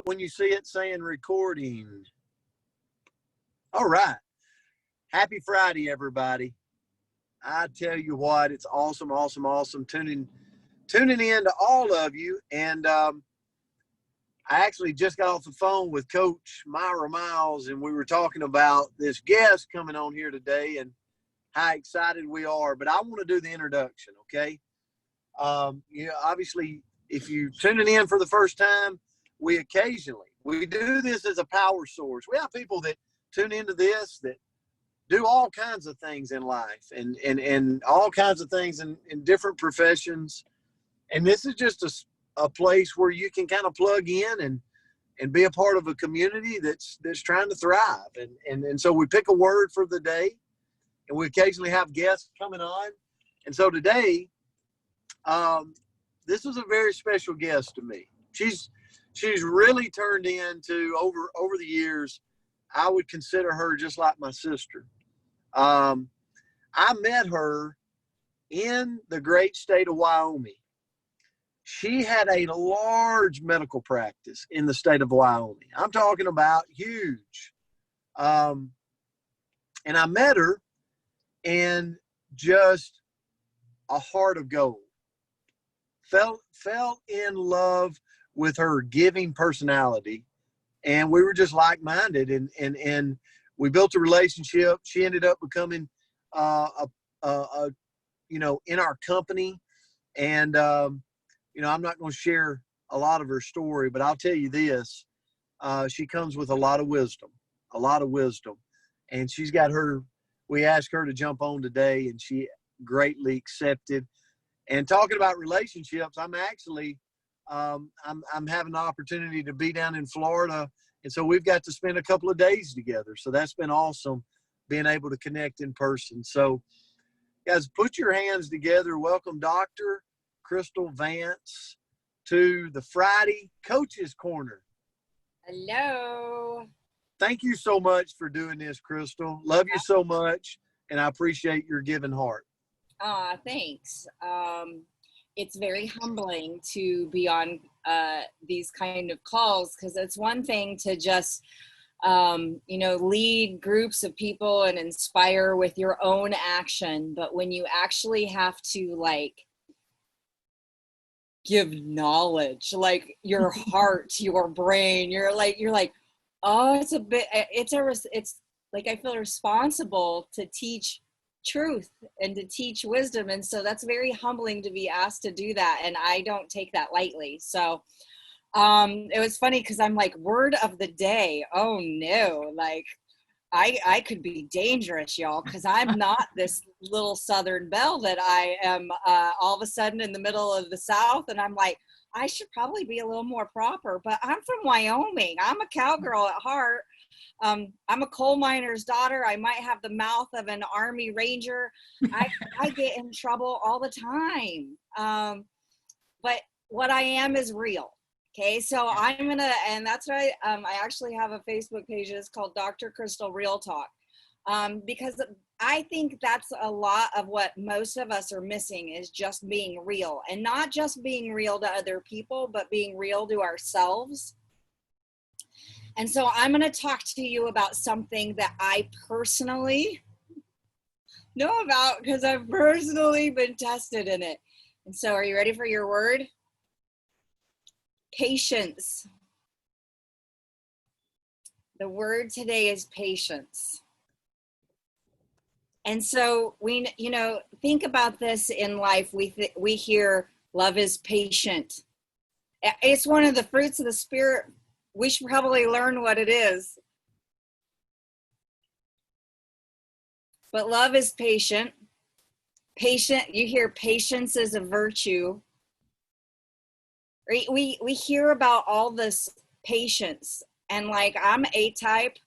when you see it saying recording. All right. Happy Friday, everybody. I tell you what, it's awesome, awesome, awesome tuning in to all of you. And I actually just got off the phone with Coach Myra Miles, and we were talking about this guest coming on here today and how excited we are. But I want to do the introduction, okay? Obviously, if you're tuning in for the first time, we do this as a power source. We have people that tune into this that do all kinds of things in life and all kinds of things in different professions. And this is just a place where you can kind of plug in and be a part of a community that's trying to thrive. And so we pick a word for the day, and we occasionally have guests coming on. And so today, this is a very special guest to me. She's really turned into over the years. I would consider her just like my sister. I met her in the great state of Wyoming. She had a large medical practice in the state of Wyoming. I'm talking about huge. And I met her, and just a heart of gold. Fell in love with her giving personality, and we were just like-minded, and we built a relationship. She ended up becoming in our company, and I'm not going to share a lot of her story, but I'll tell you this: she comes with a lot of wisdom, and she's got her. We asked her to jump on today, and she greatly accepted. And talking about relationships, I'm actually I'm having the opportunity to be down in Florida, and so we've got to spend a couple of days together. So that's been awesome, being able to connect in person. So, guys, put your hands together. Welcome Dr. Kristal Vance to the Friday Coaches Corner. Hello. Thank you so much for doing this, Kristal. Love you so much, and I appreciate your giving heart. Thanks. It's very humbling to be on these kind of calls, because it's one thing to just, lead groups of people and inspire with your own action. But when you actually have to give knowledge, like your heart, your brain, you're like, oh, it's like, I feel responsible to teach truth and to teach wisdom, and so that's very humbling to be asked to do that, and I don't take that lightly. So it was funny because I'm like, word of the day, oh no, like I could be dangerous, y'all, because I'm not this little Southern belle that I am all of a sudden in the middle of the South, and I'm like, I should probably be a little more proper, but I'm from Wyoming. I'm a cowgirl at heart. I'm a coal miner's daughter. I might have the mouth of an Army Ranger. I get in trouble all the time. But what I am is real. Okay, so I'm gonna, and that's why I actually have a Facebook page. It's called Dr. Kristal Real Talk, because I think that's a lot of what most of us are missing, is just being real, and not just being real to other people, but being real to ourselves. And so I'm going to talk to you about something that I personally know about, because I've personally been tested in it. And so, are you ready for your word? Patience. The word today is patience. And so we, think about this in life. We hear love is patient. It's one of the fruits of the Spirit. We should probably learn what it is. But love is patient. Patient, you hear patience is a virtue. Right? We hear about all this patience, and like, I'm A-type.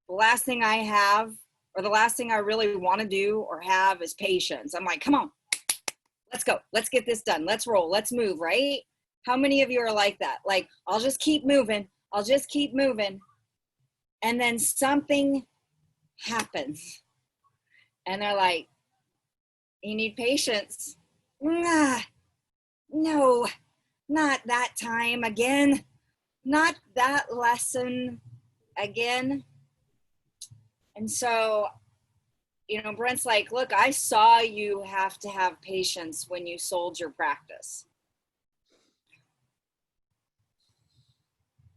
The last thing I have, or the last thing I really want to do or have, is patience. I'm like, come on, let's go. Let's get this done. Let's roll. Let's move, right? How many of you are like that? Like, I'll just keep moving. And then something happens. And they're like, you need patience. Nah, no, not that time again. not that lesson again. And so, Brent's like, look, I saw you have to have patience when you sold your practice.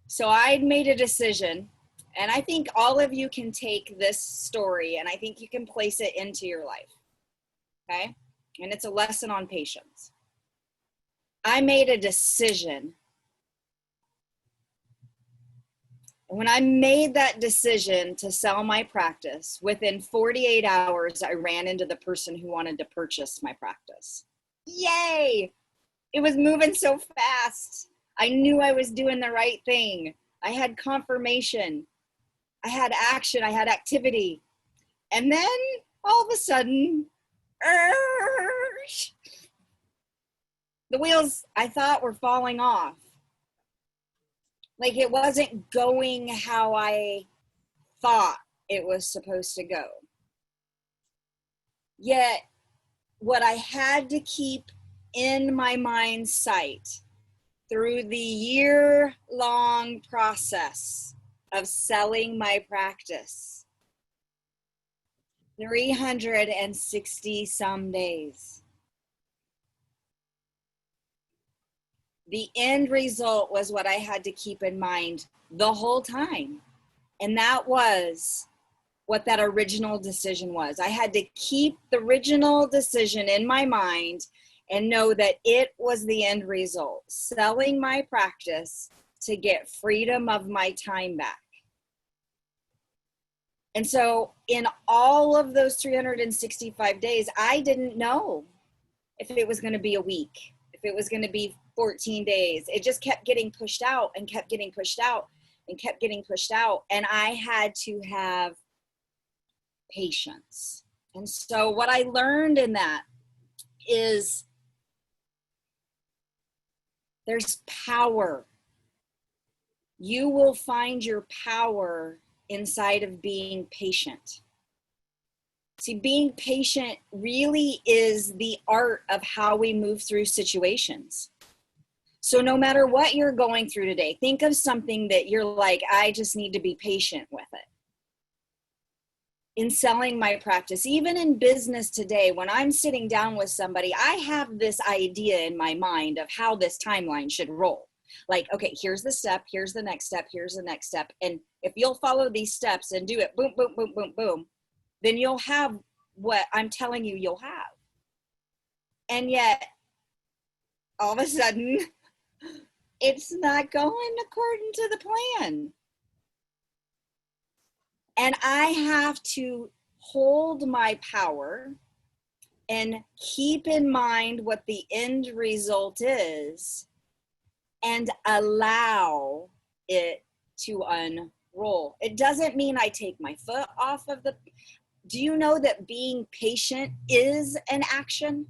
So I'd made a decision, and I think all of you can take this story and I think you can place it into your life. Okay? And it's a lesson on patience. I made a decision. And when I made that decision to sell my practice, within 48 hours, I ran into the person who wanted to purchase my practice. Yay! It was moving so fast. I knew I was doing the right thing. I had confirmation. I had action. I had activity. And then all of a sudden, the wheels I thought were falling off. Like it wasn't going how I thought it was supposed to go. Yet, what I had to keep in my mind's sight through the year-long process of selling my practice, 360 some days. The end result was what I had to keep in mind the whole time. And that was what that original decision was. I had to keep the original decision in my mind and know that it was the end result, selling my practice to get freedom of my time back. And so in all of those 365 days, I didn't know if it was going to be a week, if it was going to be 14 days. It just kept getting pushed out and kept getting pushed out and kept getting pushed out. And I had to have patience. And so what I learned in that is there's power. You will find your power inside of being patient. See, being patient really is the art of how we move through situations. So no matter what you're going through today, think of something that you're like, I just need to be patient with it. In selling my practice, even in business today, when I'm sitting down with somebody, I have this idea in my mind of how this timeline should roll. Like, okay, here's the step, here's the next step, here's the next step. And if you'll follow these steps and do it, boom, boom, boom, boom, boom, then you'll have what I'm telling you you'll have. And yet, all of a sudden, it's not going according to the plan. And I have to hold my power and keep in mind what the end result is and allow it to unroll. It doesn't mean I take my foot off of the... Do you know that being patient is an action?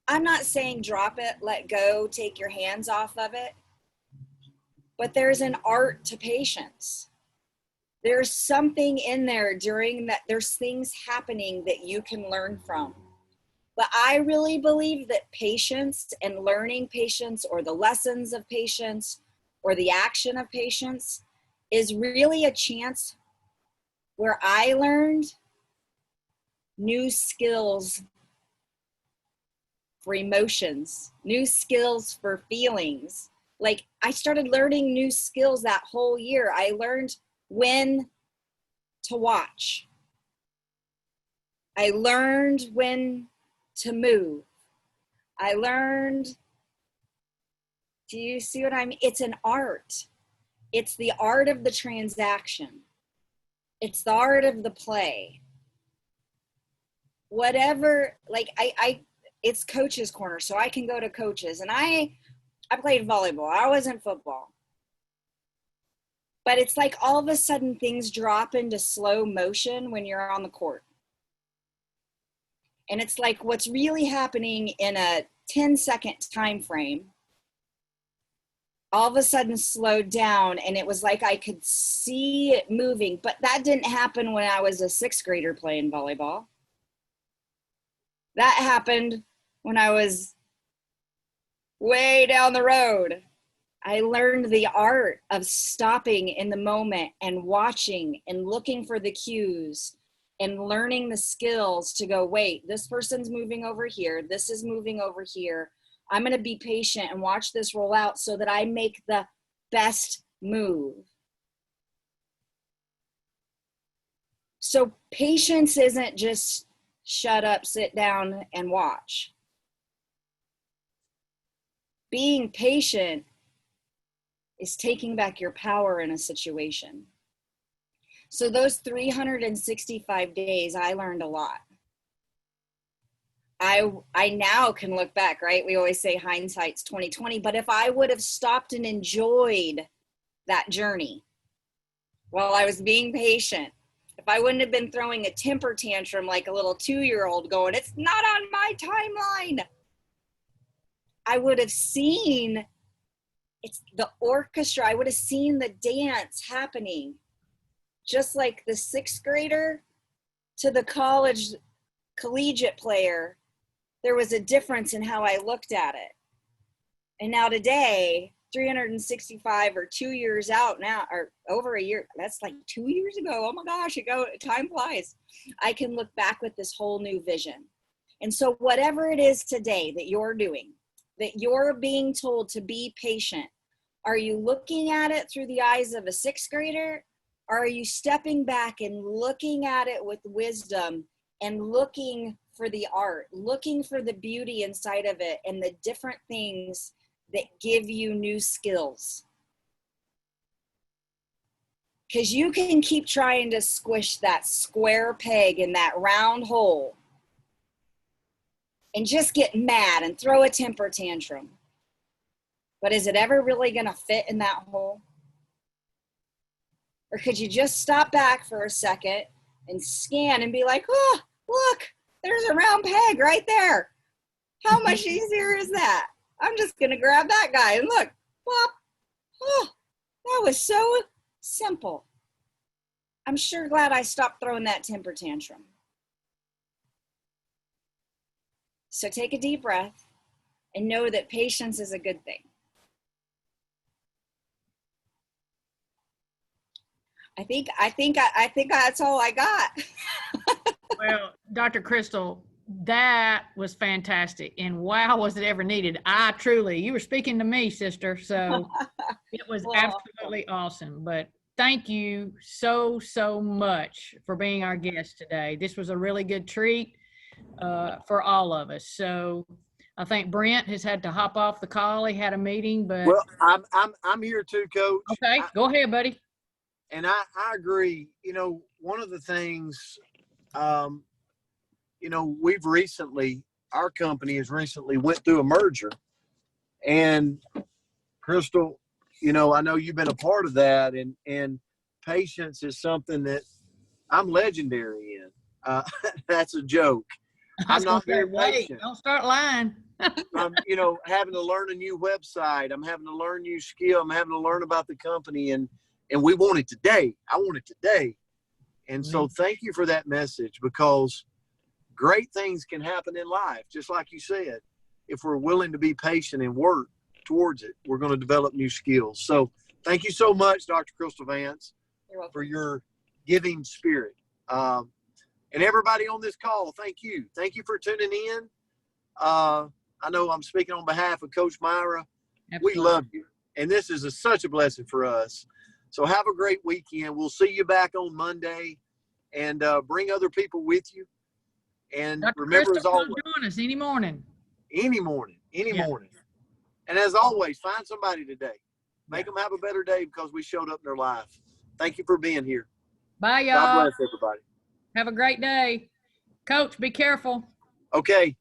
I'm not saying drop it, let go, take your hands off of it. But there's an art to patience. There's something in there during that, there's things happening that you can learn from. But I really believe that patience and learning patience, or the lessons of patience, or the action of patience, is really a chance where I learned new skills for emotions, new skills for feelings. Like, I started learning new skills that whole year. I learned when to watch. I learned when to move. I learned, do you see what I mean? It's an art. It's the art of the transaction. It's the art of the play. Whatever, like it's coach's corner, so I can go to coaches. And I played volleyball. I wasn't football. But it's like all of a sudden things drop into slow motion when you're on the court. And it's like what's really happening in a 10-second time frame all of a sudden slowed down, and it was like I could see it moving. But that didn't happen when I was a 6th grader playing volleyball. That happened when I was way down the road. I learned the art of stopping in the moment and watching and looking for the cues and learning the skills to go, wait, this person's moving over here. This is moving over here. I'm going to be patient and watch this roll out so that I make the best move. So patience isn't just shut up, sit down, and watch. Being patient is taking back your power in a situation. So those 365 days, I learned a lot. I now can look back, right? We always say hindsight's 20/20, but if I would have stopped and enjoyed that journey while I was being patient, if I wouldn't have been throwing a temper tantrum like a little 2-year-old going, it's not on my timeline, I would have seen it's the orchestra. I would have seen the dance happening. Just like the 6th grader to the collegiate player, there was a difference in how I looked at it. And now today, 365 or 2 years out now, or over a year, that's like 2 years ago. Oh my gosh, time flies. I can look back with this whole new vision. And so whatever it is today that you're doing, that you're being told to be patient, are you looking at it through the eyes of a 6th grader? Or are you stepping back and looking at it with wisdom and looking for the art, looking for the beauty inside of it and the different things that give you new skills? Because you can keep trying to squish that square peg in that round hole and just get mad and throw a temper tantrum. But is it ever really going to fit in that hole? Or could you just stop back for a second and scan and be like, oh, look, there's a round peg right there. How much easier is that? I'm just going to grab that guy and look. Plop. Oh, that was so simple. I'm sure glad I stopped throwing that temper tantrum. So take a deep breath and know that patience is a good thing. I think that's all I got. Well, Dr. Kristal, that was fantastic. And wow, was it ever needed. You were speaking to me, sister. So it was absolutely awesome. But thank you so, so much for being our guest today. This was a really good treat for all of us. So I think Brent has had to hop off the call. He had a meeting, but. Well, I'm here too, Coach. Okay, go ahead, buddy. And I agree. You know, one of the things, you know, our company has recently went through a merger. And Kristal, you know, I know you've been a part of that. And patience is something that I'm legendary in. That's a joke. I'm not very patient. Don't start lying. I'm, you know, having to learn a new website. I'm having to learn new skill. I'm having to learn about the company. And we want it today. I want it today. And so thank you for that message, because great things can happen in life. Just like you said, if we're willing to be patient and work towards it, we're going to develop new skills. So thank you so much, Dr. Kristal Vance, for your giving spirit. And everybody on this call, thank you. Thank you for tuning in. I know I'm speaking on behalf of Coach Myra. Absolutely. We love you. And this is such a blessing for us. So have a great weekend. We'll see you back on Monday, and bring other people with you. And Dr. remember, Kristal, as always, join us any morning. Any morning. And as always, find somebody today. Make them have a better day because we showed up in their life. Thank you for being here. Bye, y'all. God bless everybody. Have a great day. Coach, be careful. Okay.